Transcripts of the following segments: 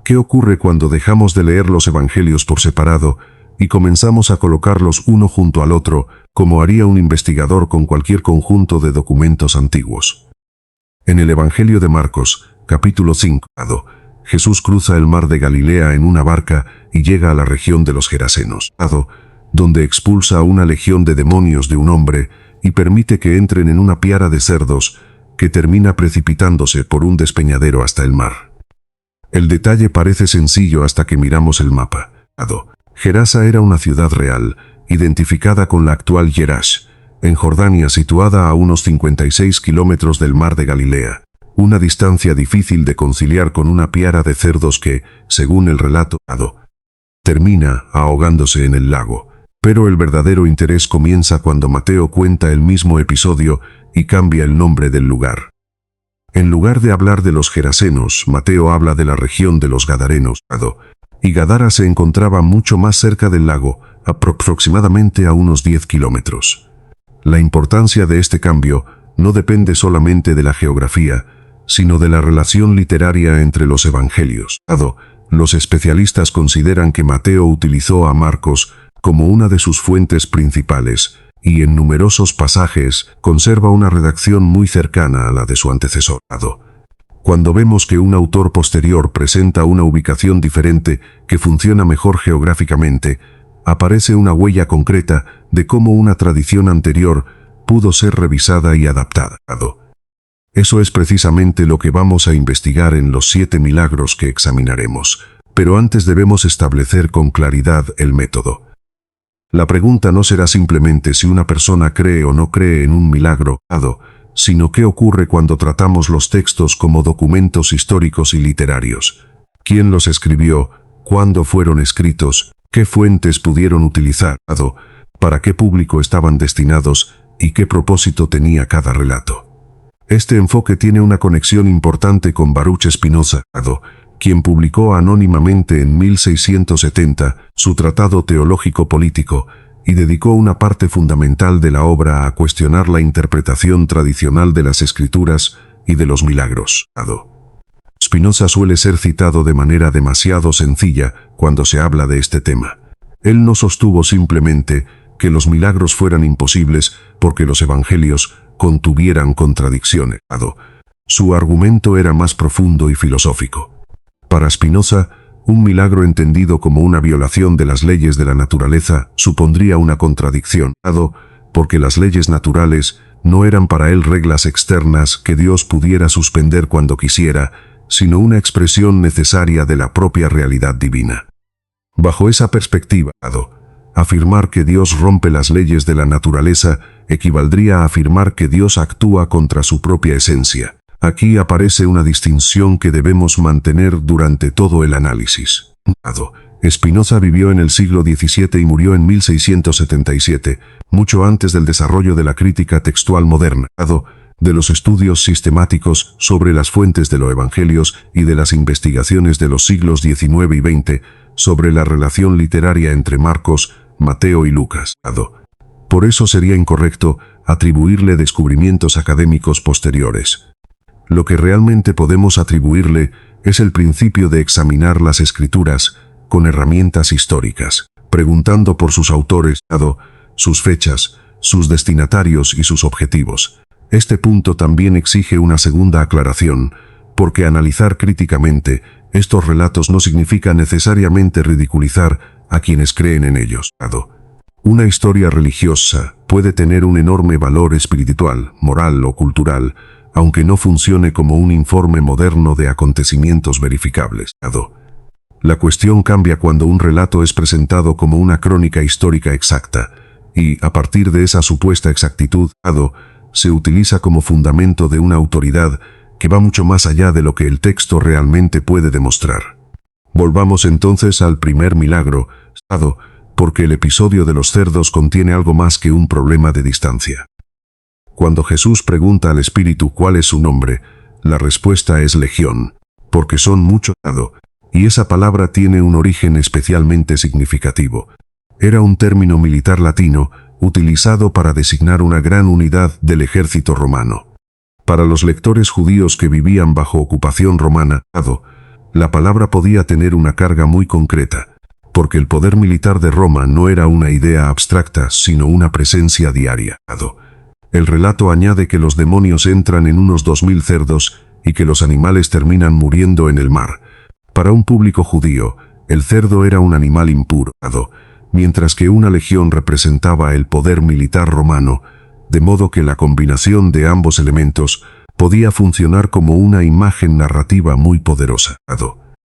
¿Qué ocurre cuando dejamos de leer los evangelios por separado y comenzamos a colocarlos uno junto al otro, como haría un investigador con cualquier conjunto de documentos antiguos? En el Evangelio de Marcos, capítulo 5, Jesús cruza el mar de Galilea en una barca y llega a la región de los Gerasenos, donde expulsa a una legión de demonios de un hombre y permite que entren en una piara de cerdos que termina precipitándose por un despeñadero hasta el mar. El detalle parece sencillo hasta que miramos el mapa. Gerasa era una ciudad real, identificada con la actual Jerash, en Jordania, situada a unos 56 kilómetros del mar de Galilea, una distancia difícil de conciliar con una piara de cerdos que, según el relato, termina ahogándose en el lago. Pero el verdadero interés comienza cuando Mateo cuenta el mismo episodio y cambia el nombre del lugar. En lugar de hablar de los gerasenos, Mateo habla de la región de los gadarenos, y Gadara se encontraba mucho más cerca del lago, aproximadamente a unos 10 kilómetros. La importancia de este cambio no depende solamente de la geografía, sino de la relación literaria entre los evangelios. Los especialistas consideran que Mateo utilizó a Marcos como una de sus fuentes principales, y en numerosos pasajes conserva una redacción muy cercana a la de su antecesor. Cuando vemos que un autor posterior presenta una ubicación diferente que funciona mejor geográficamente, aparece una huella concreta de cómo una tradición anterior pudo ser revisada y adaptada. Eso es precisamente lo que vamos a investigar en los 7 milagros que examinaremos, pero antes debemos establecer con claridad el método. La pregunta no será simplemente si una persona cree o no cree en un milagro, sino qué ocurre cuando tratamos los textos como documentos históricos y literarios. ¿Quién los escribió? ¿Cuándo fueron escritos? ¿Qué fuentes pudieron utilizar? ¿Para qué público estaban destinados? ¿Y qué propósito tenía cada relato? Este enfoque tiene una conexión importante con Baruch Spinoza, quien publicó anónimamente en 1670 su Tratado Teológico Político y dedicó una parte fundamental de la obra a cuestionar la interpretación tradicional de las Escrituras y de los milagros. Spinoza suele ser citado de manera demasiado sencilla cuando se habla de este tema. Él no sostuvo simplemente que los milagros fueran imposibles porque los evangelios contuvieran contradicciones. Su argumento era más profundo y filosófico. Para Spinoza, un milagro entendido como una violación de las leyes de la naturaleza supondría una contradicción, porque las leyes naturales no eran para él reglas externas que Dios pudiera suspender cuando quisiera, sino una expresión necesaria de la propia realidad divina. Bajo esa perspectiva, afirmar que Dios rompe las leyes de la naturaleza equivaldría a afirmar que Dios actúa contra su propia esencia. Aquí aparece una distinción que debemos mantener durante todo el análisis. Spinoza vivió en el siglo XVII y murió en 1677, mucho antes del desarrollo de la crítica textual moderna, de los estudios sistemáticos sobre las fuentes de los evangelios y de las investigaciones de los siglos XIX y XX sobre la relación literaria entre Marcos, Mateo y Lucas. Por eso sería incorrecto atribuirle descubrimientos académicos posteriores. Lo que realmente podemos atribuirle es el principio de examinar las escrituras con herramientas históricas, preguntando por sus autores, sus fechas, sus destinatarios y sus objetivos. Este punto también exige una segunda aclaración, porque analizar críticamente estos relatos no significa necesariamente ridiculizar a quienes creen en ellos. Una historia religiosa puede tener un enorme valor espiritual, moral o cultural, aunque no funcione como un informe moderno de acontecimientos verificables. La cuestión cambia cuando un relato es presentado como una crónica histórica exacta, y, a partir de esa supuesta exactitud, se utiliza como fundamento de una autoridad que va mucho más allá de lo que el texto realmente puede demostrar. Volvamos entonces al primer milagro, porque el episodio de los cerdos contiene algo más que un problema de distancia. Cuando Jesús pregunta al Espíritu cuál es su nombre, la respuesta es Legión, porque son muchos, y esa palabra tiene un origen especialmente significativo. Era un término militar latino utilizado para designar una gran unidad del ejército romano. Para los lectores judíos que vivían bajo ocupación romana, la palabra podía tener una carga muy concreta, porque el poder militar de Roma no era una idea abstracta, sino una presencia diaria. El relato añade que los demonios entran en unos 2000 cerdos y que los animales terminan muriendo en el mar. Para un público judío, el cerdo era un animal impuro, mientras que una legión representaba el poder militar romano, de modo que la combinación de ambos elementos podía funcionar como una imagen narrativa muy poderosa.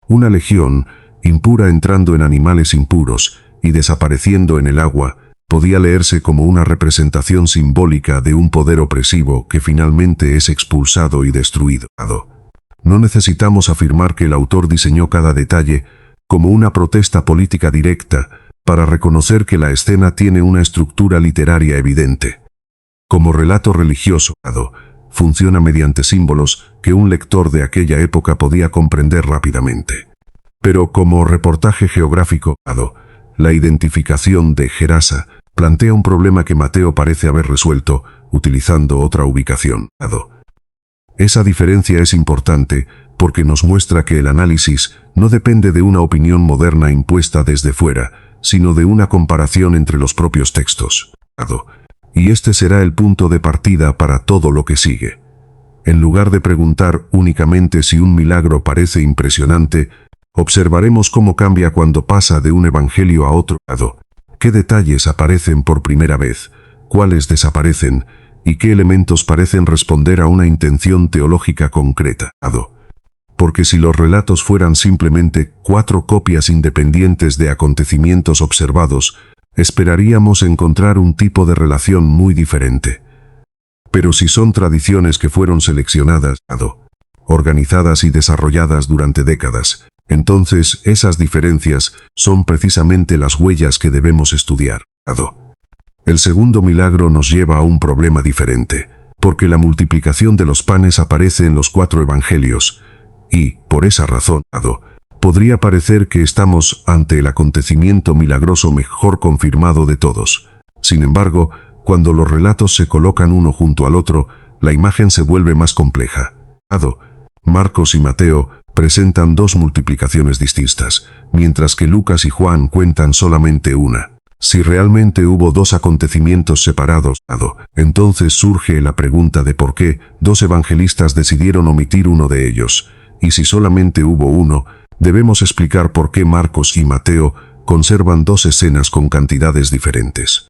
Una legión, impura entrando en animales impuros y desapareciendo en el agua, podía leerse como una representación simbólica de un poder opresivo que finalmente es expulsado y destruido. No necesitamos afirmar que el autor diseñó cada detalle como una protesta política directa para reconocer que la escena tiene una estructura literaria evidente. Como relato religioso, funciona mediante símbolos que un lector de aquella época podía comprender rápidamente. Pero como reportaje geográfico, la identificación de Gerasa plantea un problema que Mateo parece haber resuelto utilizando otra ubicación. Esa diferencia es importante porque nos muestra que el análisis no depende de una opinión moderna impuesta desde fuera, sino de una comparación entre los propios textos. Y este será el punto de partida para todo lo que sigue. En lugar de preguntar únicamente si un milagro parece impresionante, observaremos cómo cambia cuando pasa de un evangelio a otro. ¿Qué detalles aparecen por primera vez? ¿Cuáles desaparecen? ¿Y qué elementos parecen responder a una intención teológica concreta? Porque si los relatos fueran simplemente 4 copias independientes de acontecimientos observados, esperaríamos encontrar un tipo de relación muy diferente. Pero si son tradiciones que fueron seleccionadas, organizadas y desarrolladas durante décadas, entonces esas diferencias son precisamente las huellas que debemos estudiar. El segundo milagro nos lleva a un problema diferente, porque la multiplicación de los panes aparece en los 4 evangelios, y, por esa razón, podría parecer que estamos ante el acontecimiento milagroso mejor confirmado de todos. Sin embargo, cuando los relatos se colocan uno junto al otro, la imagen se vuelve más compleja. Marcos y Mateo presentan 2 multiplicaciones distintas, mientras que Lucas y Juan cuentan solamente una. Si realmente hubo 2 acontecimientos separados, entonces surge la pregunta de por qué 2 evangelistas decidieron omitir uno de ellos. Y si solamente hubo uno, debemos explicar por qué Marcos y Mateo conservan 2 escenas con cantidades diferentes.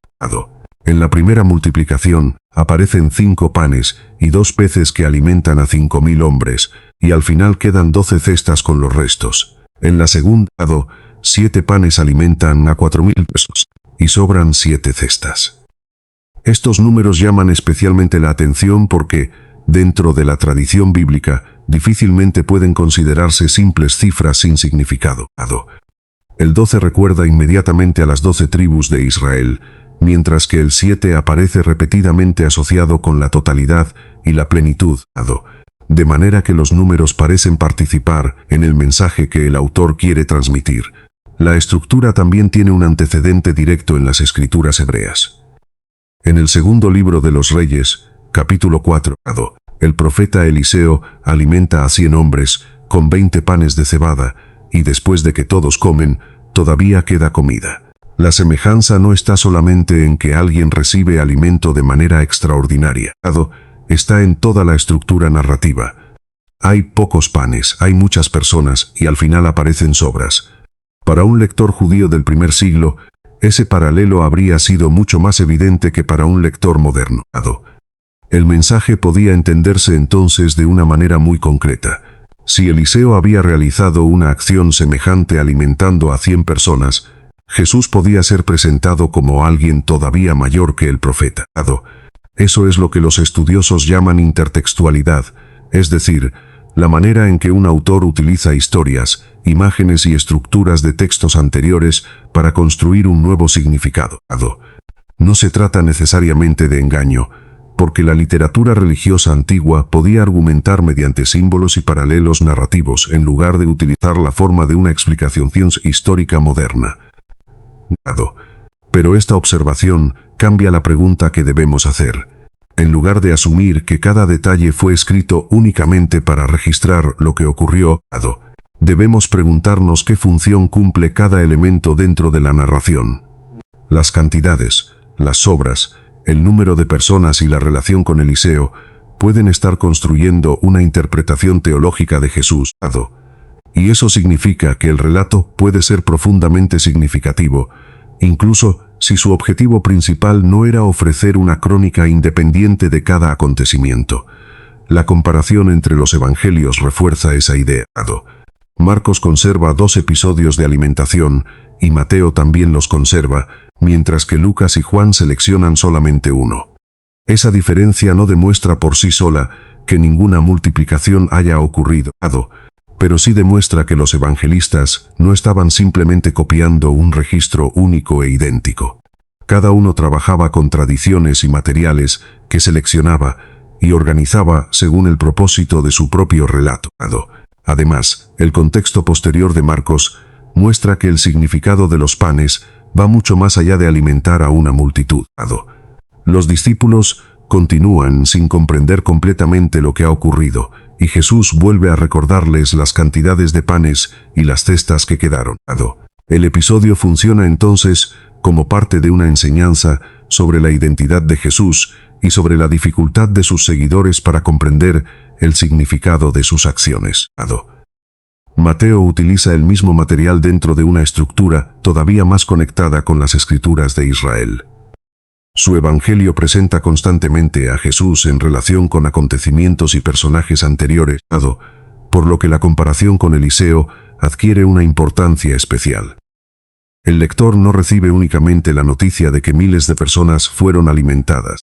En la primera multiplicación, aparecen 5 panes y 2 peces que alimentan a 5000 hombres, y al final quedan 12 cestas con los restos. En la segunda, 7 panes alimentan a 4000 personas, y sobran 7 cestas. Estos números llaman especialmente la atención porque, dentro de la tradición bíblica, difícilmente pueden considerarse simples cifras sin significado. El 12 recuerda inmediatamente a las 12 tribus de Israel, mientras que el 7 aparece repetidamente asociado con la totalidad y la plenitud, de manera que los números parecen participar en el mensaje que el autor quiere transmitir. La estructura también tiene un antecedente directo en las escrituras hebreas. En el segundo libro de los Reyes, capítulo 4, el profeta Eliseo alimenta a 100 hombres con 20 panes de cebada, y después de que todos comen, todavía queda comida. La semejanza no está solamente en que alguien recibe alimento de manera extraordinaria, está en toda la estructura narrativa. Hay pocos panes, hay muchas personas, y al final aparecen sobras. Para un lector judío del primer siglo, ese paralelo habría sido mucho más evidente que para un lector moderno. El mensaje podía entenderse entonces de una manera muy concreta. Si Eliseo había realizado una acción semejante alimentando a 100 personas, Jesús podía ser presentado como alguien todavía mayor que el profeta. Eso es lo que los estudiosos llaman intertextualidad, es decir, la manera en que un autor utiliza historias, imágenes y estructuras de textos anteriores para construir un nuevo significado. No se trata necesariamente de engaño, porque la literatura religiosa antigua podía argumentar mediante símbolos y paralelos narrativos en lugar de utilizar la forma de una explicación histórica moderna. Pero esta observación cambia la pregunta que debemos hacer. En lugar de asumir que cada detalle fue escrito únicamente para registrar lo que ocurrió, debemos preguntarnos qué función cumple cada elemento dentro de la narración. Las cantidades, las obras, el número de personas y la relación con Eliseo pueden estar construyendo una interpretación teológica de Jesús. Y eso significa que el relato puede ser profundamente significativo, incluso si su objetivo principal no era ofrecer una crónica independiente de cada acontecimiento. La comparación entre los evangelios refuerza esa idea. Marcos conserva 2 episodios de alimentación, y Mateo también los conserva, mientras que Lucas y Juan seleccionan solamente uno. Esa diferencia no demuestra por sí sola que ninguna multiplicación haya ocurrido, pero sí demuestra que los evangelistas no estaban simplemente copiando un registro único e idéntico. Cada uno trabajaba con tradiciones y materiales que seleccionaba y organizaba según el propósito de su propio relato. Además, el contexto posterior de Marcos muestra que el significado de los panes va mucho más allá de alimentar a una multitud. Los discípulos continúan sin comprender completamente lo que ha ocurrido, y Jesús vuelve a recordarles las cantidades de panes y las cestas que quedaron. El episodio funciona entonces como parte de una enseñanza sobre la identidad de Jesús y sobre la dificultad de sus seguidores para comprender el significado de sus acciones. Mateo utiliza el mismo material dentro de una estructura todavía más conectada con las Escrituras de Israel. Su evangelio presenta constantemente a Jesús en relación con acontecimientos y personajes anteriores, por lo que la comparación con Eliseo adquiere una importancia especial. El lector no recibe únicamente la noticia de que miles de personas fueron alimentadas,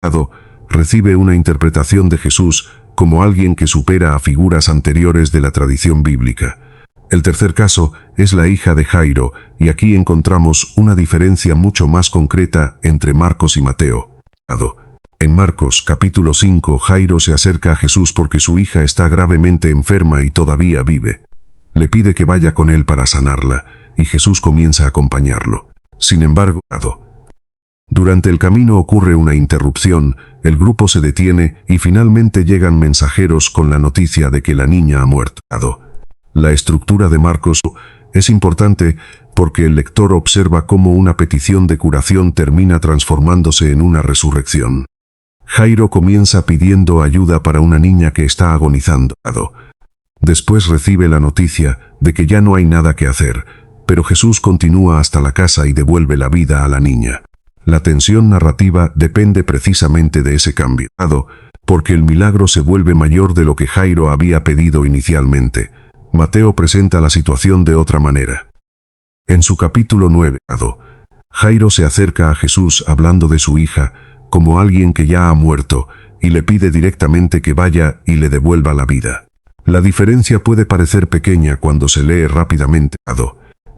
recibe una interpretación de Jesús como alguien que supera a figuras anteriores de la tradición bíblica. El tercer caso es la hija de Jairo, y aquí encontramos una diferencia mucho más concreta entre Marcos y Mateo. En Marcos capítulo 5, Jairo se acerca a Jesús porque su hija está gravemente enferma y todavía vive. Le pide que vaya con él para sanarla, y Jesús comienza a acompañarlo. Sin embargo, durante el camino ocurre una interrupción, el grupo se detiene y finalmente llegan mensajeros con la noticia de que la niña ha muerto. La estructura de Marcos es importante porque el lector observa cómo una petición de curación termina transformándose en una resurrección. Jairo comienza pidiendo ayuda para una niña que está agonizando. Después recibe la noticia de que ya no hay nada que hacer, pero Jesús continúa hasta la casa y devuelve la vida a la niña. La tensión narrativa depende precisamente de ese cambio, porque el milagro se vuelve mayor de lo que Jairo había pedido inicialmente. Mateo presenta la situación de otra manera. En su capítulo 9, Jairo se acerca a Jesús hablando de su hija como alguien que ya ha muerto y le pide directamente que vaya y le devuelva la vida. La diferencia puede parecer pequeña cuando se lee rápidamente,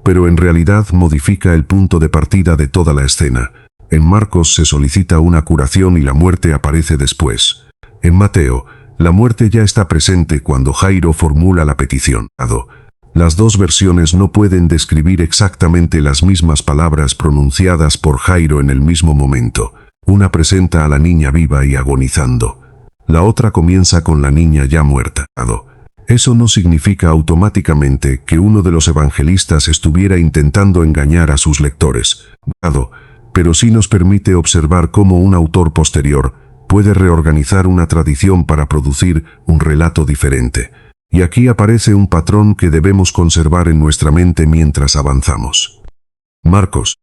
pero en realidad modifica el punto de partida de toda la escena. En Marcos se solicita una curación y la muerte aparece después. En Mateo, la muerte ya está presente cuando Jairo formula la petición. Las dos versiones no pueden describir exactamente las mismas palabras pronunciadas por Jairo en el mismo momento. Una presenta a la niña viva y agonizando. La otra comienza con la niña ya muerta. Eso no significa automáticamente que uno de los evangelistas estuviera intentando engañar a sus lectores, pero sí nos permite observar cómo un autor posterior puede reorganizar una tradición para producir un relato diferente. Y aquí aparece un patrón que debemos conservar en nuestra mente mientras avanzamos. Marcos,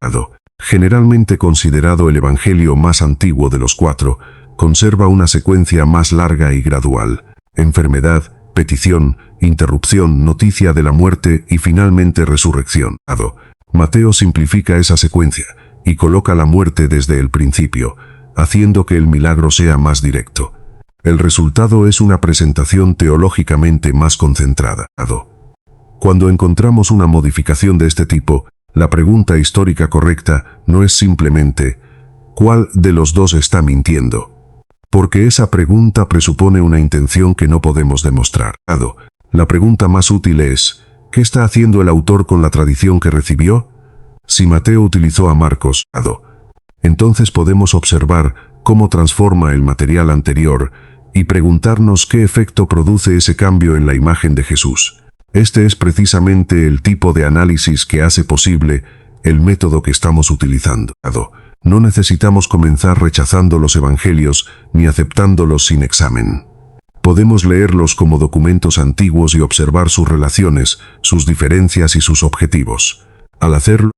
generalmente considerado el evangelio más antiguo de los 4, conserva una secuencia más larga y gradual. Enfermedad, petición, interrupción, noticia de la muerte y finalmente resurrección. Mateo simplifica esa secuencia y coloca la muerte desde el principio, haciendo que el milagro sea más directo. El resultado es una presentación teológicamente más concentrada. Cuando encontramos una modificación de este tipo, la pregunta histórica correcta no es simplemente ¿cuál de los dos está mintiendo? Porque esa pregunta presupone una intención que no podemos demostrar. La pregunta más útil es ¿qué está haciendo el autor con la tradición que recibió? Si Mateo utilizó a Marcos, entonces podemos observar cómo transforma el material anterior y preguntarnos qué efecto produce ese cambio en la imagen de Jesús. Este es precisamente el tipo de análisis que hace posible el método que estamos utilizando. No necesitamos comenzar rechazando los evangelios ni aceptándolos sin examen. Podemos leerlos como documentos antiguos y observar sus relaciones, sus diferencias y sus objetivos. Al hacerlo,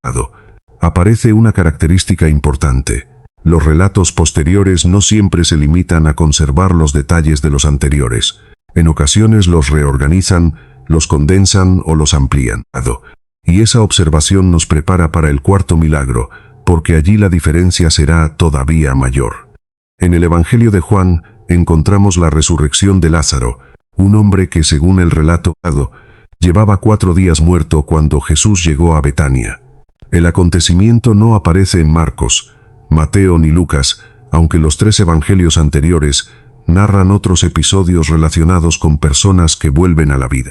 aparece una característica importante. Los relatos posteriores no siempre se limitan a conservar los detalles de los anteriores. En ocasiones los reorganizan, los condensan o los amplían. Y esa observación nos prepara para el cuarto milagro, porque allí la diferencia será todavía mayor. En el Evangelio de Juan encontramos la resurrección de Lázaro, un hombre que, según el relato, llevaba 4 días muerto cuando Jesús llegó a Betania. El acontecimiento no aparece en Marcos, Mateo ni Lucas, aunque los 3 evangelios anteriores narran otros episodios relacionados con personas que vuelven a la vida.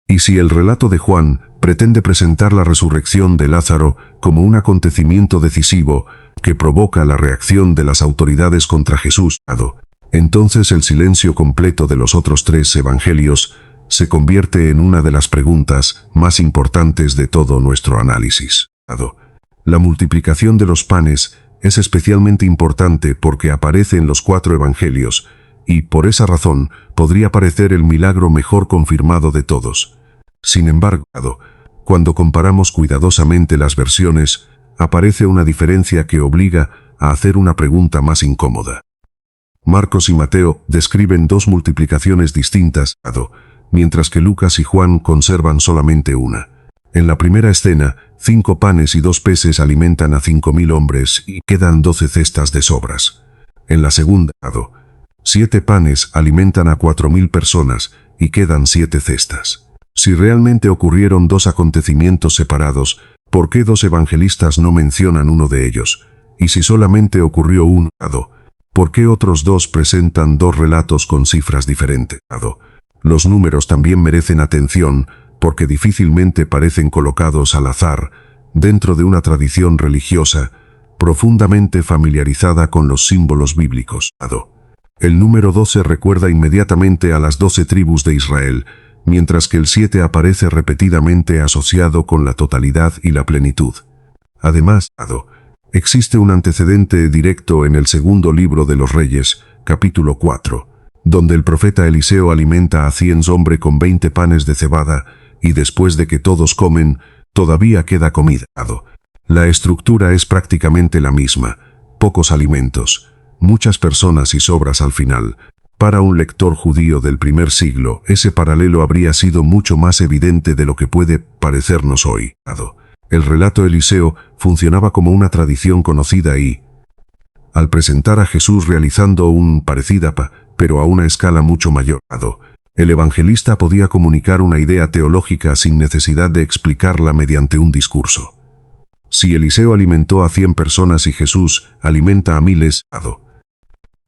Y si el relato de Juan pretende presentar la resurrección de Lázaro como un acontecimiento decisivo que provoca la reacción de las autoridades contra Jesús, entonces el silencio completo de los otros 3 evangelios se convierte en una de las preguntas más importantes de todo nuestro análisis. La multiplicación de los panes es especialmente importante porque aparece en los 4 evangelios, y por esa razón podría parecer el milagro mejor confirmado de todos. Sin embargo, cuando comparamos cuidadosamente las versiones, aparece una diferencia que obliga a hacer una pregunta más incómoda. Marcos y Mateo describen 2 multiplicaciones distintas, mientras que Lucas y Juan conservan solamente una. En la primera escena, 5 panes y 2 peces alimentan a 5.000 hombres y quedan 12 cestas de sobras. En la segunda, 7 panes alimentan a 4.000 personas y quedan 7 cestas. Si realmente ocurrieron 2 acontecimientos separados, ¿por qué 2 evangelistas no mencionan uno de ellos? Y si solamente ocurrió uno, ¿por qué otros 2 presentan 2 relatos con cifras diferentes? Los números también merecen atención porque difícilmente parecen colocados al azar dentro de una tradición religiosa profundamente familiarizada con los símbolos bíblicos. El número 12 recuerda inmediatamente a las 12 tribus de Israel, mientras que el 7 aparece repetidamente asociado con la totalidad y la plenitud. Además, existe un antecedente directo en el segundo libro de los Reyes, capítulo 4, donde el profeta Eliseo alimenta a 100 hombres con 20 panes de cebada, y después de que todos comen, todavía queda comida. La estructura es prácticamente la misma, pocos alimentos, muchas personas y sobras al final. Para un lector judío del primer siglo, ese paralelo habría sido mucho más evidente de lo que puede parecernos hoy. El relato Eliseo funcionaba como una tradición conocida y, al presentar a Jesús realizando un parecida pero a una escala mucho mayor, el evangelista podía comunicar una idea teológica sin necesidad de explicarla mediante un discurso. Si Eliseo alimentó a 100 personas y Jesús alimenta a miles,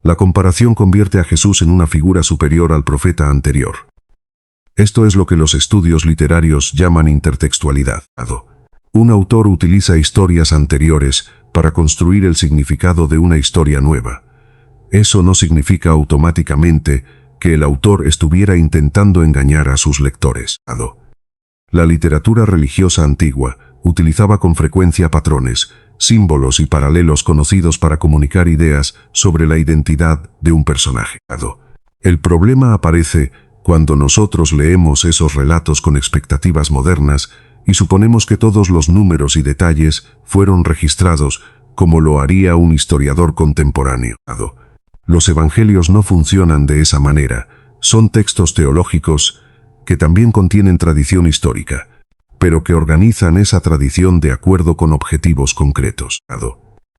la comparación convierte a Jesús en una figura superior al profeta anterior. Esto es lo que los estudios literarios llaman intertextualidad. Un autor utiliza historias anteriores para construir el significado de una historia nueva. Eso no significa automáticamente que el autor estuviera intentando engañar a sus lectores. La literatura religiosa antigua utilizaba con frecuencia patrones, símbolos y paralelos conocidos para comunicar ideas sobre la identidad de un personaje. El problema aparece cuando nosotros leemos esos relatos con expectativas modernas y suponemos que todos los números y detalles fueron registrados como lo haría un historiador contemporáneo. Los evangelios no funcionan de esa manera, son textos teológicos que también contienen tradición histórica, pero que organizan esa tradición de acuerdo con objetivos concretos.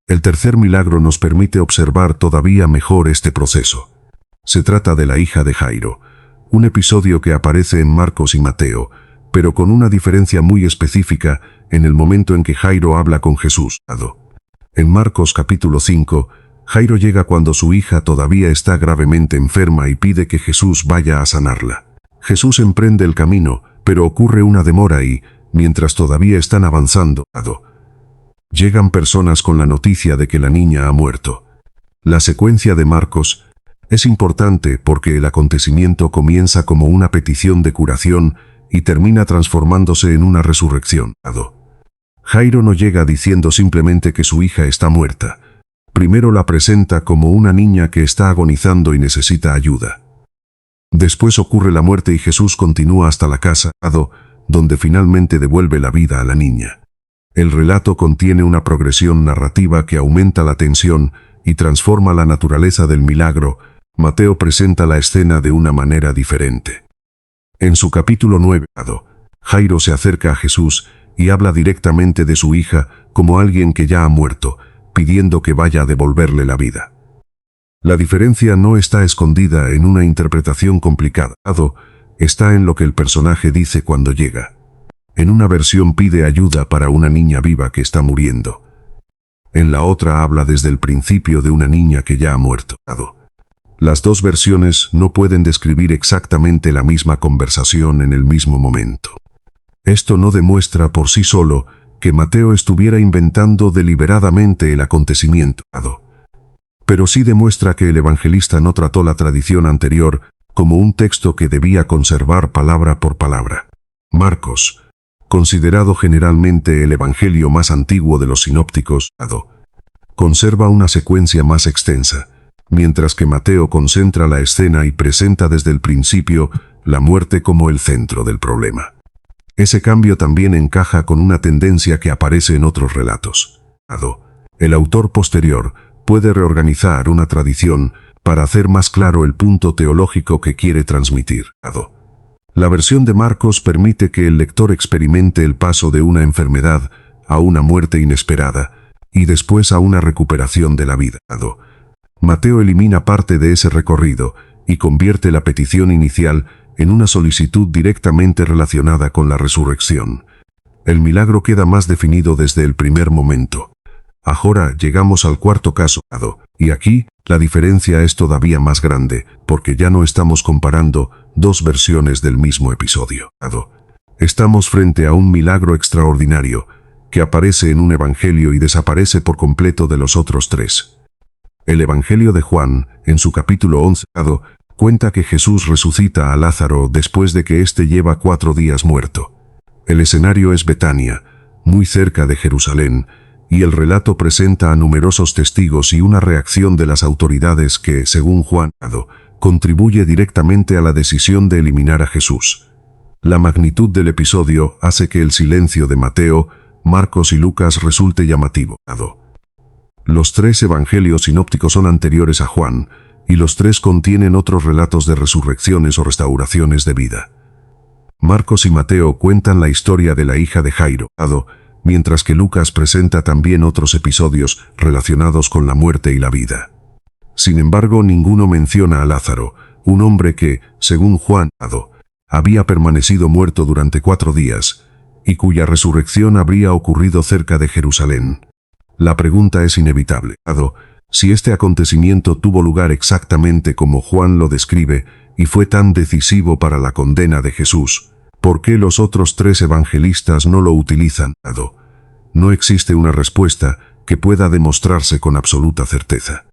El tercer milagro nos permite observar todavía mejor este proceso. Se trata de la hija de Jairo, un episodio que aparece en Marcos y Mateo, pero con una diferencia muy específica en el momento en que Jairo habla con Jesús. En Marcos capítulo 5, Jairo llega cuando su hija todavía está gravemente enferma y pide que Jesús vaya a sanarla. Jesús emprende el camino, pero ocurre una demora y, mientras todavía están avanzando, llegan personas con la noticia de que la niña ha muerto. La secuencia de Marcos Es importante porque el acontecimiento comienza como una petición de curación y termina transformándose en una resurrección. Jairo no llega diciendo simplemente que su hija está muerta. Primero la presenta como una niña que está agonizando y necesita ayuda. Después ocurre la muerte y Jesús continúa hasta la casa, donde finalmente devuelve la vida a la niña. El relato contiene una progresión narrativa que aumenta la tensión y transforma la naturaleza del milagro. Mateo presenta la escena de una manera diferente. En su capítulo 9, Jairo se acerca a Jesús y habla directamente de su hija como alguien que ya ha muerto, pidiendo que vaya a devolverle la vida. La diferencia no está escondida en una interpretación complicada, está en lo que el personaje dice cuando llega. En una versión pide ayuda para una niña viva que está muriendo. En la otra habla desde el principio de una niña que ya ha muerto. Las dos versiones no pueden describir exactamente la misma conversación en el mismo momento. Esto no demuestra por sí solo que Mateo estuviera inventando deliberadamente el acontecimiento, pero sí demuestra que el evangelista no trató la tradición anterior como un texto que debía conservar palabra por palabra. Marcos, considerado generalmente el evangelio más antiguo de los sinópticos, conserva una secuencia más extensa, mientras que Mateo concentra la escena y presenta desde el principio la muerte como el centro del problema. Ese cambio también encaja con una tendencia que aparece en otros relatos. El autor posterior puede reorganizar una tradición para hacer más claro el punto teológico que quiere transmitir. La versión de Marcos permite que el lector experimente el paso de una enfermedad a una muerte inesperada y después a una recuperación de la vida. Mateo elimina parte de ese recorrido y convierte la petición inicial en una solicitud directamente relacionada con la resurrección. El milagro queda más definido desde el primer momento. Ahora llegamos al cuarto caso, y aquí la diferencia es todavía más grande, porque ya no estamos comparando dos versiones del mismo episodio. Estamos frente a un milagro extraordinario que aparece en un evangelio y desaparece por completo de los otros tres. El Evangelio de Juan, en su capítulo 11, cuenta que Jesús resucita a Lázaro después de que éste lleva 4 días muerto. El escenario es Betania, muy cerca de Jerusalén, y el relato presenta a numerosos testigos y una reacción de las autoridades que, según Juan, contribuye directamente a la decisión de eliminar a Jesús. La magnitud del episodio hace que el silencio de Mateo, Marcos y Lucas resulte llamativo. Los 3 evangelios sinópticos son anteriores a Juan, y los 3 contienen otros relatos de resurrecciones o restauraciones de vida. Marcos y Mateo cuentan la historia de la hija de Jairo, mientras que Lucas presenta también otros episodios relacionados con la muerte y la vida. Sin embargo, ninguno menciona a Lázaro, un hombre que, según Juan, había permanecido muerto durante 4 días, y cuya resurrección habría ocurrido cerca de Jerusalén. La pregunta es inevitable, si este acontecimiento tuvo lugar exactamente como Juan lo describe y fue tan decisivo para la condena de Jesús, ¿por qué los otros 3 evangelistas no lo utilizan? No existe una respuesta que pueda demostrarse con absoluta certeza.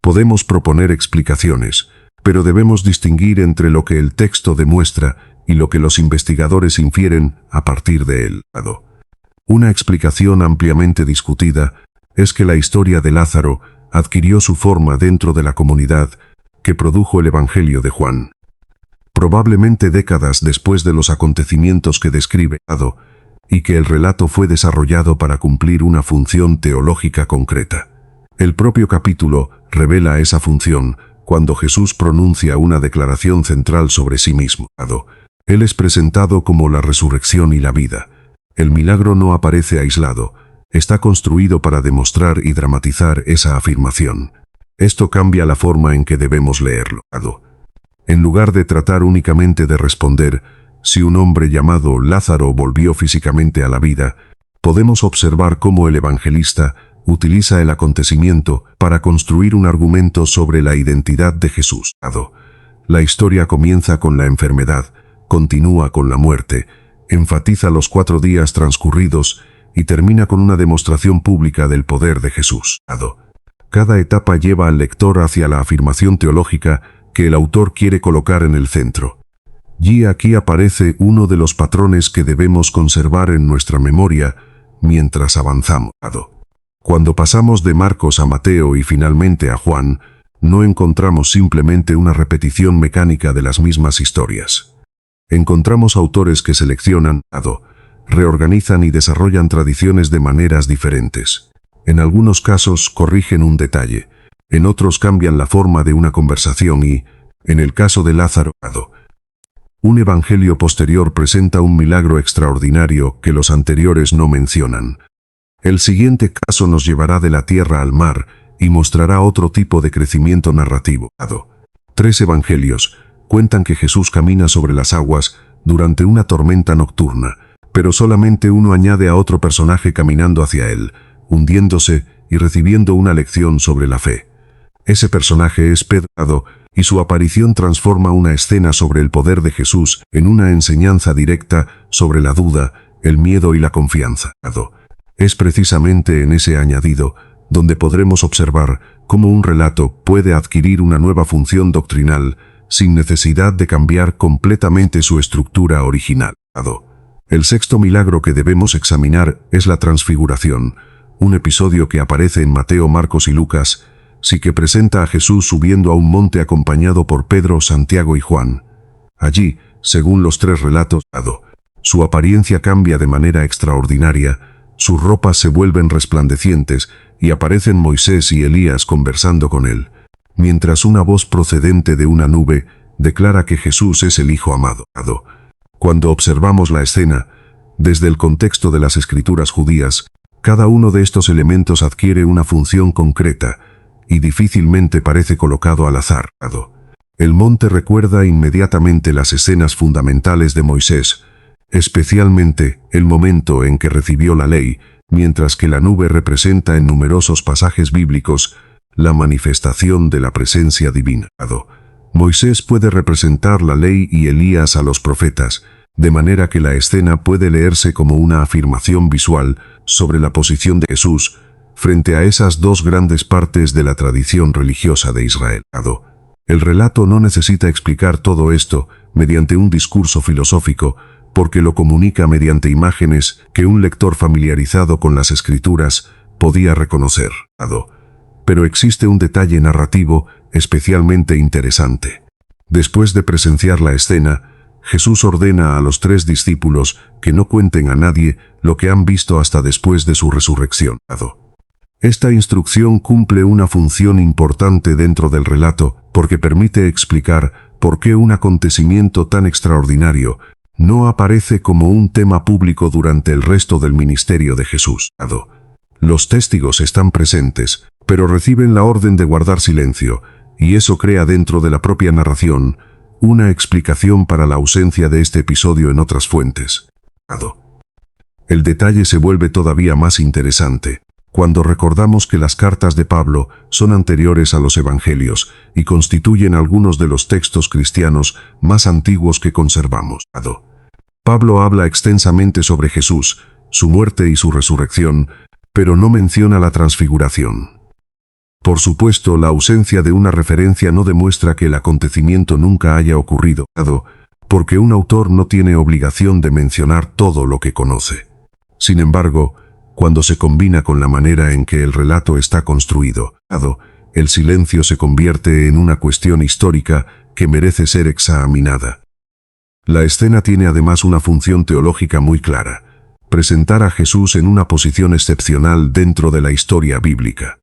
Podemos proponer explicaciones, pero debemos distinguir entre lo que el texto demuestra y lo que los investigadores infieren a partir de él. Una explicación ampliamente discutida es que la historia de Lázaro adquirió su forma dentro de la comunidad que produjo el Evangelio de Juan. Probablemente décadas después de los acontecimientos que describe, y que el relato fue desarrollado para cumplir una función teológica concreta. El propio capítulo revela esa función cuando Jesús pronuncia una declaración central sobre sí mismo. Él es presentado como la resurrección y la vida. El milagro no aparece aislado, está construido para demostrar y dramatizar esa afirmación. Esto cambia la forma en que debemos leerlo. En lugar de tratar únicamente de responder si un hombre llamado Lázaro volvió físicamente a la vida, podemos observar cómo el evangelista utiliza el acontecimiento para construir un argumento sobre la identidad de Jesús. La historia comienza con la enfermedad, continúa con la muerte, enfatiza los 4 días transcurridos y termina con una demostración pública del poder de Jesús. Cada etapa lleva al lector hacia la afirmación teológica que el autor quiere colocar en el centro. Y aquí aparece uno de los patrones que debemos conservar en nuestra memoria mientras avanzamos. Cuando pasamos de Marcos a Mateo y finalmente a Juan, no encontramos simplemente una repetición mecánica de las mismas historias. Encontramos autores que seleccionan, reorganizan y desarrollan tradiciones de maneras diferentes. En algunos casos corrigen un detalle, en otros cambian la forma de una conversación y, en el caso de Lázaro, un evangelio posterior presenta un milagro extraordinario que los anteriores no mencionan. El siguiente caso nos llevará de la tierra al mar y mostrará otro tipo de crecimiento narrativo. 3 evangelios cuentan que Jesús camina sobre las aguas durante una tormenta nocturna, pero solamente uno añade a otro personaje caminando hacia él, hundiéndose y recibiendo una lección sobre la fe. Ese personaje es Pedro, y su aparición transforma una escena sobre el poder de Jesús en una enseñanza directa sobre la duda, el miedo y la confianza. Es precisamente en ese añadido donde podremos observar cómo un relato puede adquirir una nueva función doctrinal sin necesidad de cambiar completamente su estructura original. El sexto milagro que debemos examinar es la transfiguración, un episodio que aparece en Mateo, Marcos y Lucas, sí que presenta a Jesús subiendo a un monte acompañado por Pedro, Santiago y Juan. Allí, según los 3 relatos, su apariencia cambia de manera extraordinaria, sus ropas se vuelven resplandecientes y aparecen Moisés y Elías conversando con él, mientras una voz procedente de una nube declara que Jesús es el Hijo amado. Cuando observamos la escena, desde el contexto de las escrituras judías, cada uno de estos elementos adquiere una función concreta y difícilmente parece colocado al azar. El monte recuerda inmediatamente las escenas fundamentales de Moisés, especialmente el momento en que recibió la ley, mientras que la nube representa en numerosos pasajes bíblicos la manifestación de la presencia divina. Moisés puede representar la ley y Elías a los profetas, de manera que la escena puede leerse como una afirmación visual sobre la posición de Jesús frente a esas 2 grandes partes de la tradición religiosa de Israel. El relato no necesita explicar todo esto mediante un discurso filosófico, porque lo comunica mediante imágenes que un lector familiarizado con las escrituras podía reconocer. Pero existe un detalle narrativo especialmente interesante. Después de presenciar la escena, Jesús ordena a los 3 discípulos que no cuenten a nadie lo que han visto hasta después de su resurrección. Esta instrucción cumple una función importante dentro del relato porque permite explicar por qué un acontecimiento tan extraordinario no aparece como un tema público durante el resto del ministerio de Jesús. Los testigos están presentes, pero reciben la orden de guardar silencio, y eso crea dentro de la propia narración una explicación para la ausencia de este episodio en otras fuentes. El detalle se vuelve todavía más interesante cuando recordamos que las cartas de Pablo son anteriores a los evangelios y constituyen algunos de los textos cristianos más antiguos que conservamos. Pablo habla extensamente sobre Jesús, su muerte y su resurrección, pero no menciona la transfiguración. Por supuesto, la ausencia de una referencia no demuestra que el acontecimiento nunca haya ocurrido, porque un autor no tiene obligación de mencionar todo lo que conoce. Sin embargo, cuando se combina con la manera en que el relato está construido, el silencio se convierte en una cuestión histórica que merece ser examinada. La escena tiene además una función teológica muy clara: presentar a Jesús en una posición excepcional dentro de la historia bíblica.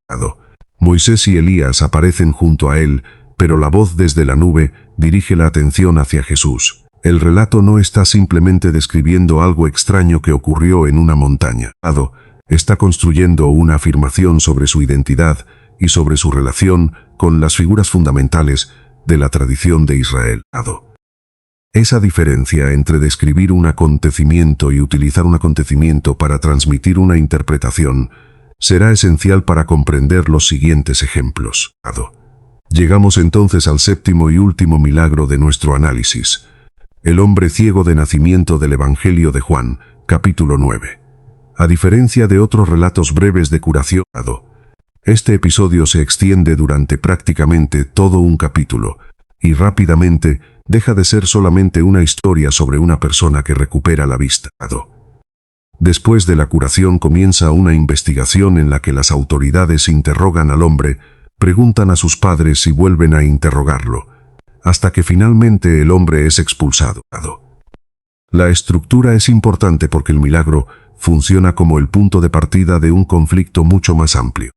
Moisés y Elías aparecen junto a él, pero la voz desde la nube dirige la atención hacia Jesús. El relato no está simplemente describiendo algo extraño que ocurrió en una montaña. Está construyendo una afirmación sobre su identidad y sobre su relación con las figuras fundamentales de la tradición de Israel. Esa diferencia entre describir un acontecimiento y utilizar un acontecimiento para transmitir una interpretación será esencial para comprender los siguientes ejemplos. Llegamos entonces al 7º y último milagro de nuestro análisis: el hombre ciego de nacimiento del Evangelio de Juan, capítulo 9. A diferencia de otros relatos breves de curación, Este episodio se extiende durante prácticamente todo un capítulo, y rápidamente deja de ser solamente una historia sobre una persona que recupera la vista. Después de la curación comienza una investigación en la que las autoridades interrogan al hombre, preguntan a sus padres y vuelven a interrogarlo, hasta que finalmente el hombre es expulsado. La estructura es importante porque el milagro funciona como el punto de partida de un conflicto mucho más amplio.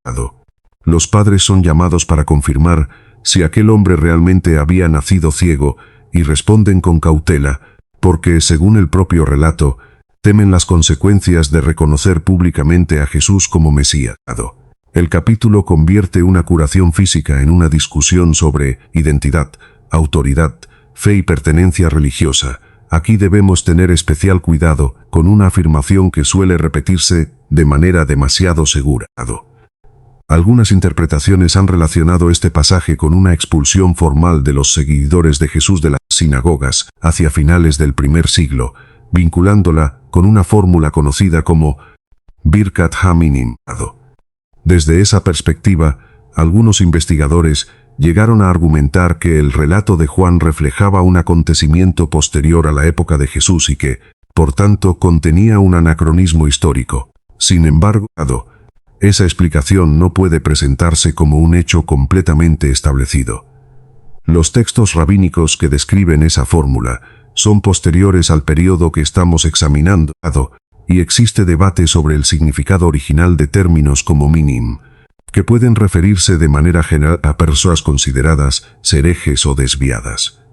Los padres son llamados para confirmar si aquel hombre realmente había nacido ciego y responden con cautela, porque, según el propio relato, temen las consecuencias de reconocer públicamente a Jesús como Mesías. El capítulo convierte una curación física en una discusión sobre identidad, autoridad, fe y pertenencia religiosa. Aquí debemos tener especial cuidado con una afirmación que suele repetirse de manera demasiado segura. Algunas interpretaciones han relacionado este pasaje con una expulsión formal de los seguidores de Jesús de las sinagogas hacia finales del primer siglo, vinculándola con una fórmula conocida como Birkat HaMinim. Desde esa perspectiva, algunos investigadores llegaron a argumentar que el relato de Juan reflejaba un acontecimiento posterior a la época de Jesús y que, por tanto, contenía un anacronismo histórico. Sin embargo, esa explicación no puede presentarse como un hecho completamente establecido. Los textos rabínicos que describen esa fórmula son posteriores al periodo que estamos examinando, y existe debate sobre el significado original de términos como minim, que pueden referirse de manera general a personas consideradas herejes o desviadas.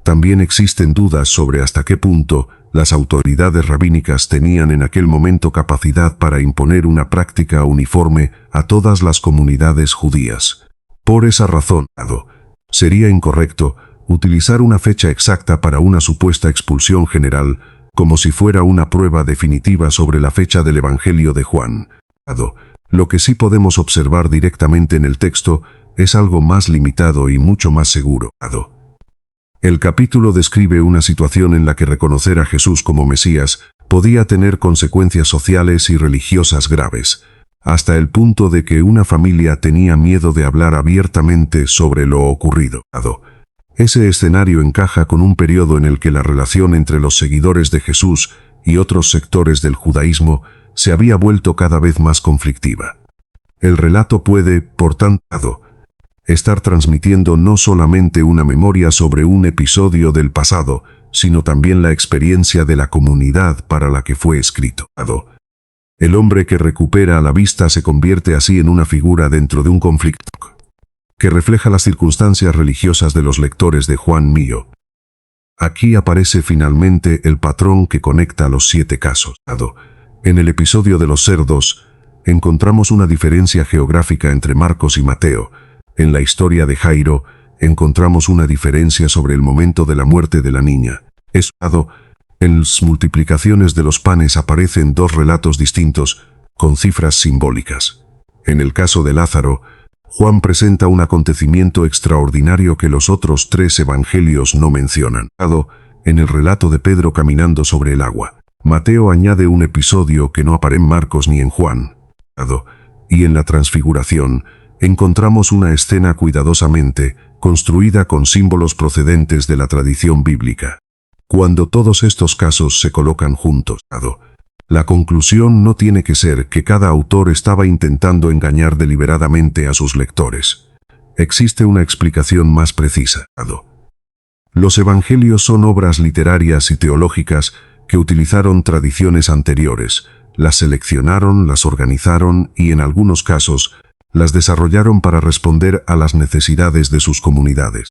También existen dudas sobre hasta qué punto las autoridades rabínicas tenían en aquel momento capacidad para imponer una práctica uniforme a todas las comunidades judías. Por esa razón, sería incorrecto utilizar una fecha exacta para una supuesta expulsión general, como si fuera una prueba definitiva sobre la fecha del Evangelio de Juan. Lo que sí podemos observar directamente en el texto es algo más limitado y mucho más seguro. El capítulo describe una situación en la que reconocer a Jesús como Mesías podía tener consecuencias sociales y religiosas graves, hasta el punto de que una familia tenía miedo de hablar abiertamente sobre lo ocurrido. Ese escenario encaja con un periodo en el que la relación entre los seguidores de Jesús y otros sectores del judaísmo se había vuelto cada vez más conflictiva. El relato puede, por tanto, estar transmitiendo no solamente una memoria sobre un episodio del pasado, sino también la experiencia de la comunidad para la que fue escrito. El hombre que recupera la vista se convierte así en una figura dentro de un conflicto que refleja las circunstancias religiosas de los lectores de Juan Mío. Aquí aparece finalmente el patrón que conecta los 7 casos. En el episodio de los cerdos, encontramos una diferencia geográfica entre Marcos y Mateo. En la historia de Jairo, encontramos una diferencia sobre el momento de la muerte de la niña. En las multiplicaciones de los panes aparecen 2 relatos distintos, con cifras simbólicas. En el caso de Lázaro, Juan presenta un acontecimiento extraordinario que los otros 3 evangelios no mencionan. En el relato de Pedro caminando sobre el agua, Mateo añade un episodio que no aparece en Marcos ni en Juan. Y en la transfiguración, encontramos una escena cuidadosamente construida con símbolos procedentes de la tradición bíblica. Cuando todos estos casos se colocan juntos, la conclusión no tiene que ser que cada autor estaba intentando engañar deliberadamente a sus lectores. Existe una explicación más precisa. Los evangelios son obras literarias y teológicas que utilizaron tradiciones anteriores, las seleccionaron, las organizaron y, en algunos casos, las desarrollaron para responder a las necesidades de sus comunidades.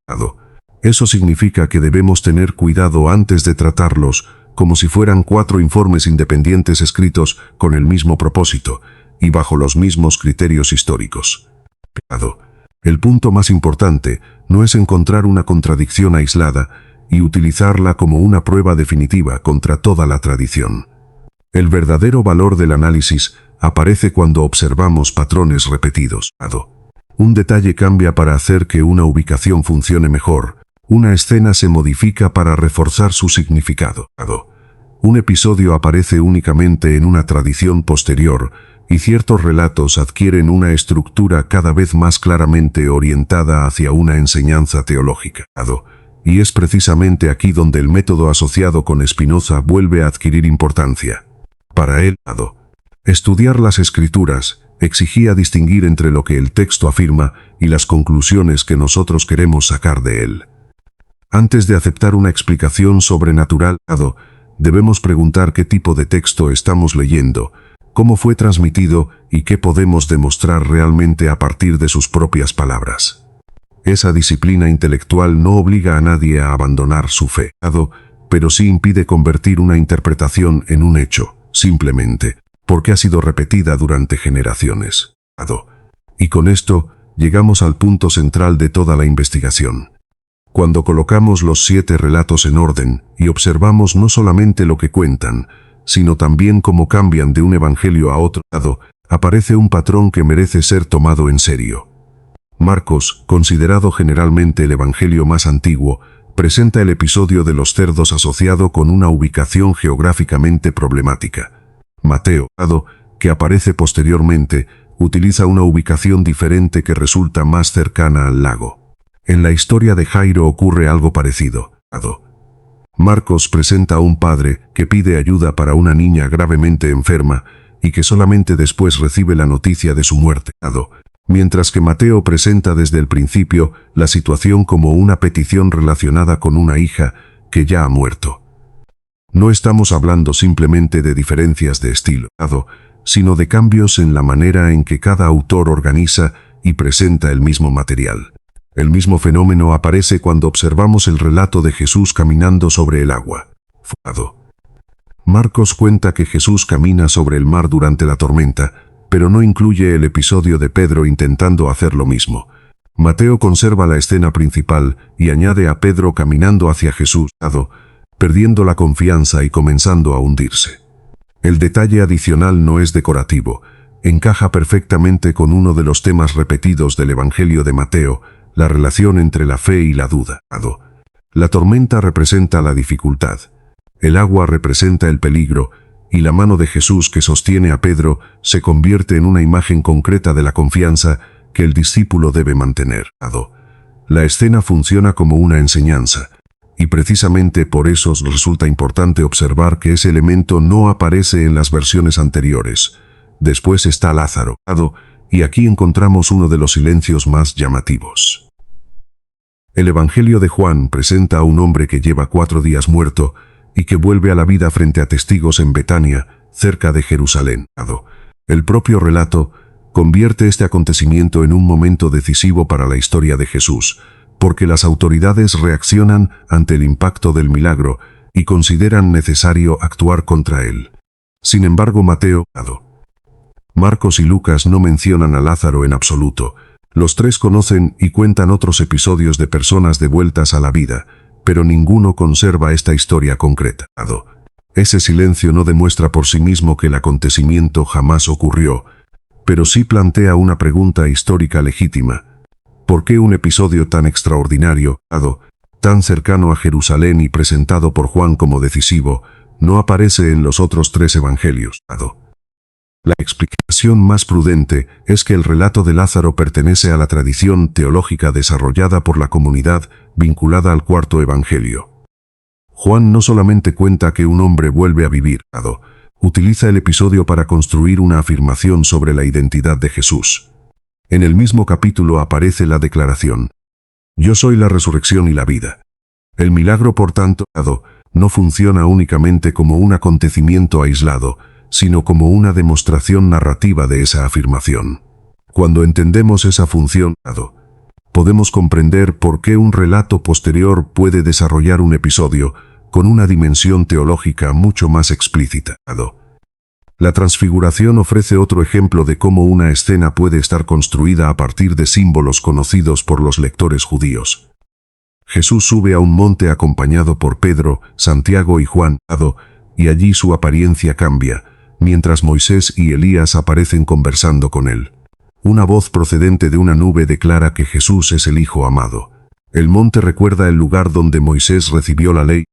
Eso significa que debemos tener cuidado antes de tratarlos como si fueran 4 informes independientes escritos con el mismo propósito y bajo los mismos criterios históricos. El punto más importante no es encontrar una contradicción aislada y utilizarla como una prueba definitiva contra toda la tradición. El verdadero valor del análisis aparece cuando observamos patrones repetidos. Un detalle cambia para hacer que una ubicación funcione mejor. Una escena se modifica para reforzar su significado. Un episodio aparece únicamente en una tradición posterior, y ciertos relatos adquieren una estructura cada vez más claramente orientada hacia una enseñanza teológica. Y es precisamente aquí donde el método asociado con Spinoza vuelve a adquirir importancia. Para él, estudiar las escrituras exigía distinguir entre lo que el texto afirma y las conclusiones que nosotros queremos sacar de él. Antes de aceptar una explicación sobrenatural, debemos preguntar qué tipo de texto estamos leyendo, cómo fue transmitido y qué podemos demostrar realmente a partir de sus propias palabras. Esa disciplina intelectual no obliga a nadie a abandonar su fe, pero sí impide convertir una interpretación en un hecho, simplemente porque ha sido repetida durante generaciones. Y con esto, llegamos al punto central de toda la investigación. Cuando colocamos los 7 relatos en orden y observamos no solamente lo que cuentan, sino también cómo cambian de un evangelio a otro, aparece un patrón que merece ser tomado en serio. Marcos, considerado generalmente el evangelio más antiguo, presenta el episodio de los cerdos asociado con una ubicación geográficamente problemática. Mateo, que aparece posteriormente, utiliza una ubicación diferente que resulta más cercana al lago. En la historia de Jairo ocurre algo parecido. Marcos presenta a un padre que pide ayuda para una niña gravemente enferma y que solamente después recibe la noticia de su muerte. Mientras que Mateo presenta desde el principio la situación como una petición relacionada con una hija que ya ha muerto. No estamos hablando simplemente de diferencias de estilo, sino de cambios en la manera en que cada autor organiza y presenta el mismo material. El mismo fenómeno aparece cuando observamos el relato de Jesús caminando sobre el agua. Marcos cuenta que Jesús camina sobre el mar durante la tormenta, pero no incluye el episodio de Pedro intentando hacer lo mismo. Mateo conserva la escena principal y añade a Pedro caminando hacia Jesús, perdiendo la confianza y comenzando a hundirse. El detalle adicional no es decorativo, encaja perfectamente con uno de los temas repetidos del Evangelio de Mateo, la relación entre la fe y la duda. La tormenta representa la dificultad, el agua representa el peligro, y la mano de Jesús que sostiene a Pedro se convierte en una imagen concreta de la confianza que el discípulo debe mantener. La escena funciona como una enseñanza, y precisamente por eso resulta importante observar que ese elemento no aparece en las versiones anteriores. Después está Lázaro, y aquí encontramos uno de los silencios más llamativos. El Evangelio de Juan presenta a un hombre que lleva 4 días muerto y que vuelve a la vida frente a testigos en Betania, cerca de Jerusalén. El propio relato convierte este acontecimiento en un momento decisivo para la historia de Jesús, porque las autoridades reaccionan ante el impacto del milagro y consideran necesario actuar contra él. Sin embargo, Mateo, Marcos y Lucas no mencionan a Lázaro en absoluto. Los 3 conocen y cuentan otros episodios de personas devueltas a la vida, pero ninguno conserva esta historia concreta. Ese silencio no demuestra por sí mismo que el acontecimiento jamás ocurrió, pero sí plantea una pregunta histórica legítima. ¿Por qué un episodio tan extraordinario, tan cercano a Jerusalén y presentado por Juan como decisivo, no aparece en los otros 3 evangelios? La explicación más prudente es que el relato de Lázaro pertenece a la tradición teológica desarrollada por la comunidad vinculada al 4º evangelio. Juan no solamente cuenta que un hombre vuelve a vivir, utiliza el episodio para construir una afirmación sobre la identidad de Jesús. En el mismo capítulo aparece la declaración: «Yo soy la resurrección y la vida». El milagro, por tanto, no funciona únicamente como un acontecimiento aislado, sino como una demostración narrativa de esa afirmación. Cuando entendemos esa función, podemos comprender por qué un relato posterior puede desarrollar un episodio con una dimensión teológica mucho más explícita. La transfiguración ofrece otro ejemplo de cómo una escena puede estar construida a partir de símbolos conocidos por los lectores judíos. Jesús sube a un monte acompañado por Pedro, Santiago y Juan, y allí su apariencia cambia, mientras Moisés y Elías aparecen conversando con él. Una voz procedente de una nube declara que Jesús es el Hijo amado. El monte recuerda el lugar donde Moisés recibió la ley.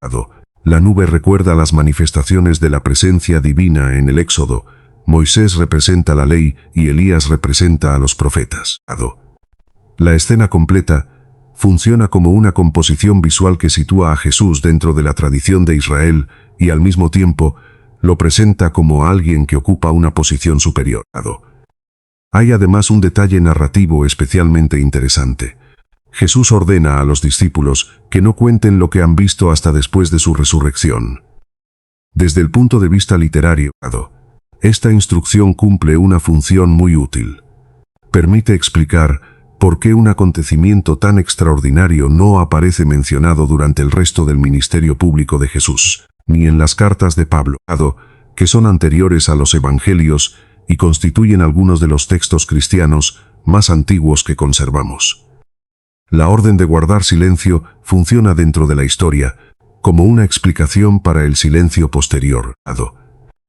La nube recuerda las manifestaciones de la presencia divina en el Éxodo, Moisés representa la ley y Elías representa a los profetas. La escena completa funciona como una composición visual que sitúa a Jesús dentro de la tradición de Israel y al mismo tiempo lo presenta como alguien que ocupa una posición superior. Hay además un detalle narrativo especialmente interesante. Jesús ordena a los discípulos que no cuenten lo que han visto hasta después de su resurrección. Desde el punto de vista literario, esta instrucción cumple una función muy útil. Permite explicar por qué un acontecimiento tan extraordinario no aparece mencionado durante el resto del ministerio público de Jesús, ni en las cartas de Pablo, que son anteriores a los evangelios y constituyen algunos de los textos cristianos más antiguos que conservamos. La orden de guardar silencio funciona dentro de la historia como una explicación para el silencio posterior.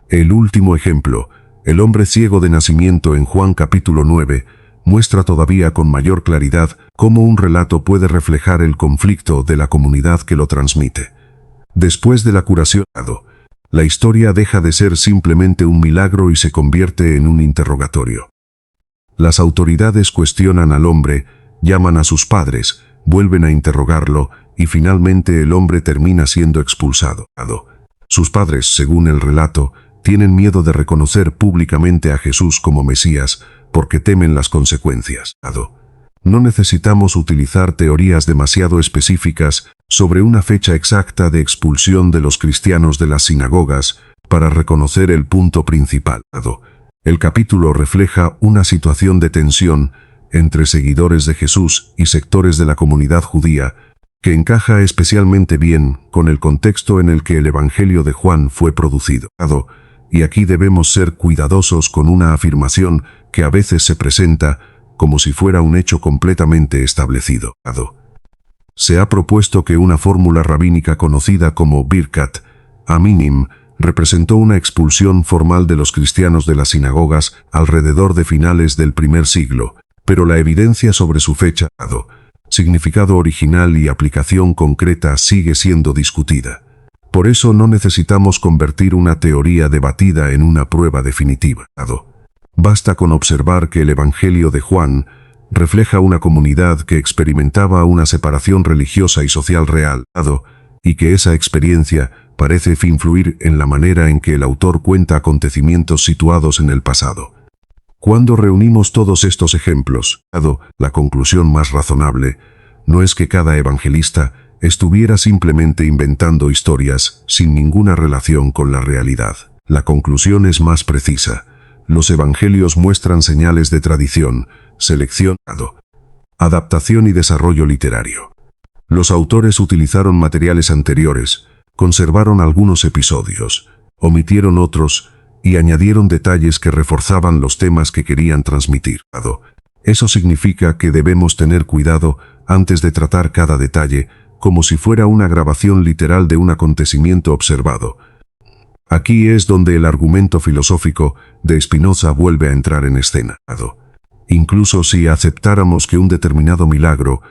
El último ejemplo, el hombre ciego de nacimiento en Juan capítulo 9, muestra todavía con mayor claridad cómo un relato puede reflejar el conflicto de la comunidad que lo transmite. Después de la curación, la historia deja de ser simplemente un milagro y se convierte en un interrogatorio. Las autoridades cuestionan al hombre, llaman a sus padres, vuelven a interrogarlo y finalmente el hombre termina siendo expulsado. Sus padres, según el relato, tienen miedo de reconocer públicamente a Jesús como Mesías porque temen las consecuencias. No necesitamos utilizar teorías demasiado específicas sobre una fecha exacta de expulsión de los cristianos de las sinagogas para reconocer el punto principal. El capítulo refleja una situación de tensión entre seguidores de Jesús y sectores de la comunidad judía que encaja especialmente bien con el contexto en el que el Evangelio de Juan fue producido. Y aquí debemos ser cuidadosos con una afirmación que a veces se presenta como si fuera un hecho completamente establecido. Se ha propuesto que una fórmula rabínica conocida como Birkat Aminim representó una expulsión formal de los cristianos de las sinagogas alrededor de finales del primer siglo, pero la evidencia sobre su fecha, significado original y aplicación concreta sigue siendo discutida. Por eso no necesitamos convertir una teoría debatida en una prueba definitiva. Basta con observar que el Evangelio de Juan refleja una comunidad que experimentaba una separación religiosa y social real, y que esa experiencia parece influir en la manera en que el autor cuenta acontecimientos situados en el pasado. Cuando reunimos todos estos ejemplos, la conclusión más razonable no es que cada evangelista estuviera simplemente inventando historias sin ninguna relación con la realidad. La conclusión es más precisa. Los evangelios muestran señales de tradición, selección, adaptación y desarrollo literario. Los autores utilizaron materiales anteriores, conservaron algunos episodios, omitieron otros y añadieron detalles que reforzaban los temas que querían transmitir. Eso significa que debemos tener cuidado antes de tratar cada detalle como si fuera una grabación literal de un acontecimiento observado. Aquí es donde el argumento filosófico de Spinoza vuelve a entrar en escena. Incluso si aceptáramos que un determinado milagro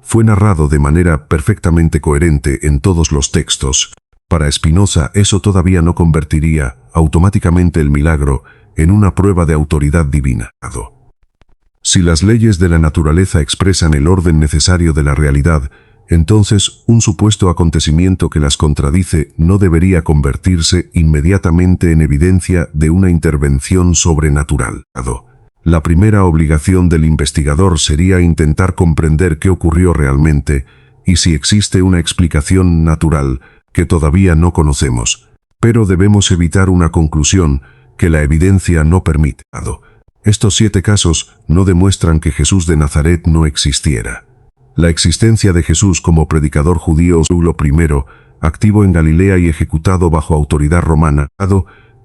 fue narrado de manera perfectamente coherente en todos los textos, para Spinoza eso todavía no convertiría automáticamente el milagro en una prueba de autoridad divina. Si las leyes de la naturaleza expresan el orden necesario de la realidad, entonces un supuesto acontecimiento que las contradice no debería convertirse inmediatamente en evidencia de una intervención sobrenatural. La primera obligación del investigador sería intentar comprender qué ocurrió realmente y si existe una explicación natural que todavía no conocemos, pero debemos evitar una conclusión que la evidencia no permite. Estos 7 casos no demuestran que Jesús de Nazaret no existiera. La existencia de Jesús como predicador judío siglo I, activo en Galilea y ejecutado bajo autoridad romana,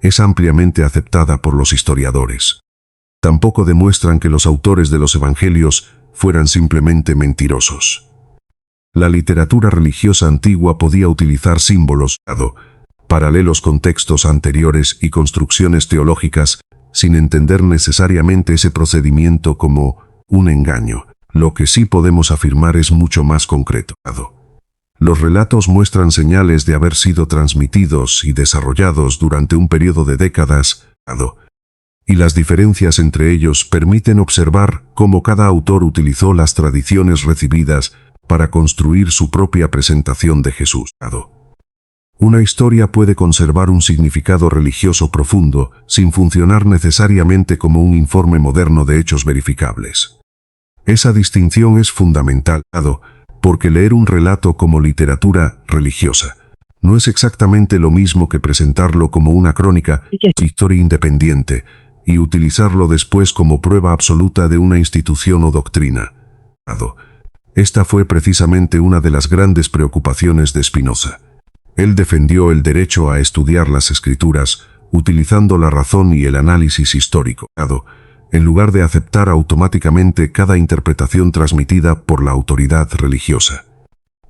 es ampliamente aceptada por los historiadores. Tampoco demuestran que los autores de los evangelios fueran simplemente mentirosos. La literatura religiosa antigua podía utilizar símbolos, paralelos con textos anteriores y construcciones teológicas, sin entender necesariamente ese procedimiento como un engaño. Lo que sí podemos afirmar es mucho más concreto. Los relatos muestran señales de haber sido transmitidos y desarrollados durante un periodo de décadas, y las diferencias entre ellos permiten observar cómo cada autor utilizó las tradiciones recibidas para construir su propia presentación de Jesús. Una historia puede conservar un significado religioso profundo sin funcionar necesariamente como un informe moderno de hechos verificables. Esa distinción es fundamental, porque leer un relato como literatura religiosa no es exactamente lo mismo que presentarlo como una crónica, historia independiente, y utilizarlo después como prueba absoluta de una institución o doctrina. Esta fue precisamente una de las grandes preocupaciones de Spinoza. Él defendió el derecho a estudiar las escrituras, utilizando la razón y el análisis histórico, en lugar de aceptar automáticamente cada interpretación transmitida por la autoridad religiosa.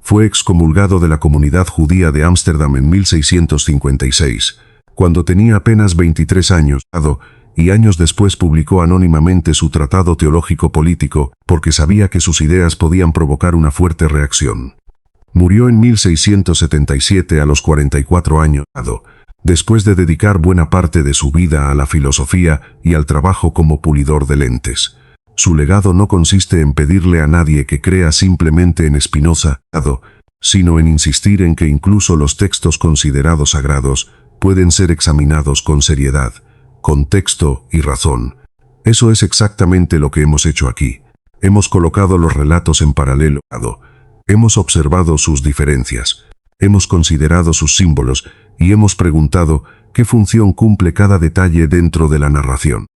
Fue excomulgado de la comunidad judía de Ámsterdam en 1656, cuando tenía apenas 23 años, y años después publicó anónimamente su tratado teológico político, porque sabía que sus ideas podían provocar una fuerte reacción. Murió en 1677 a los 44 años, después de dedicar buena parte de su vida a la filosofía y al trabajo como pulidor de lentes. Su legado no consiste en pedirle a nadie que crea simplemente en Spinoza, sino en insistir en que incluso los textos considerados sagrados pueden ser examinados con seriedad, contexto y razón. Eso es exactamente lo que hemos hecho aquí. Hemos colocado los relatos en paralelo, hemos observado sus diferencias, hemos considerado sus símbolos y hemos preguntado qué función cumple cada detalle dentro de la narración.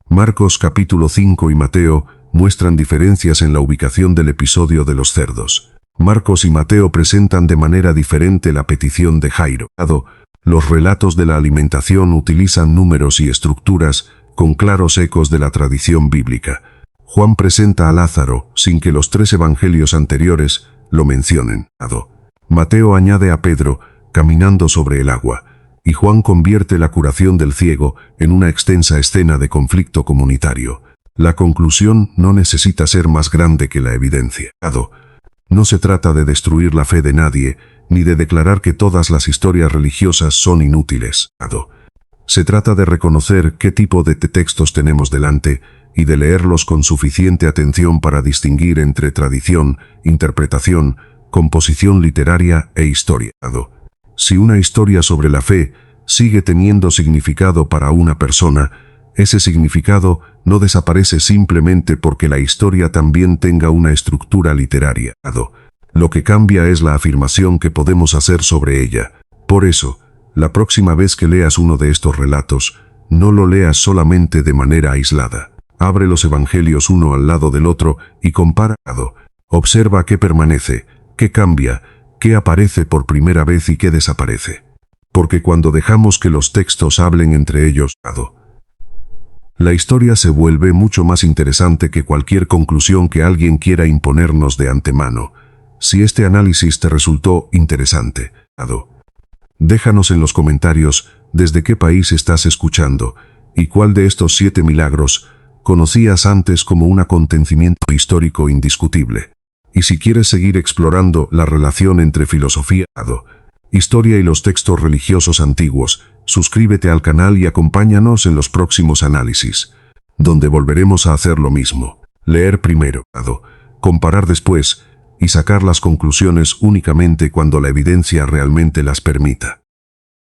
Marcos capítulo 5 y Mateo muestran diferencias en la ubicación del episodio de los cerdos. Marcos y Mateo presentan de manera diferente la petición de Jairo. Los relatos de la alimentación utilizan números y estructuras con claros ecos de la tradición bíblica. Juan presenta a Lázaro sin que los 3 evangelios anteriores lo mencionen. Mateo añade a Pedro caminando sobre el agua, y Juan convierte la curación del ciego en una extensa escena de conflicto comunitario. La conclusión no necesita ser más grande que la evidencia. No se trata de destruir la fe de nadie, ni de declarar que todas las historias religiosas son inútiles. Se trata de reconocer qué tipo de textos tenemos delante y de leerlos con suficiente atención para distinguir entre tradición, interpretación, composición literaria e historia. Si una historia sobre la fe sigue teniendo significado para una persona, ese significado no desaparece simplemente porque la historia también tenga una estructura literaria. Lo que cambia es la afirmación que podemos hacer sobre ella. Por eso, la próxima vez que leas uno de estos relatos, no lo leas solamente de manera aislada. Abre los evangelios uno al lado del otro y compara. Observa qué permanece, qué cambia, qué aparece por primera vez y qué desaparece. Porque cuando dejamos que los textos hablen entre ellos, la historia se vuelve mucho más interesante que cualquier conclusión que alguien quiera imponernos de antemano. Si este análisis te resultó interesante, déjanos en los comentarios desde qué país estás escuchando y cuál de estos 7 milagros conocías antes como un acontecimiento histórico indiscutible. Y si quieres seguir explorando la relación entre filosofía, historia y los textos religiosos antiguos, suscríbete al canal y acompáñanos en los próximos análisis, donde volveremos a hacer lo mismo. Leer primero, comparar después, y sacar las conclusiones únicamente cuando la evidencia realmente las permita.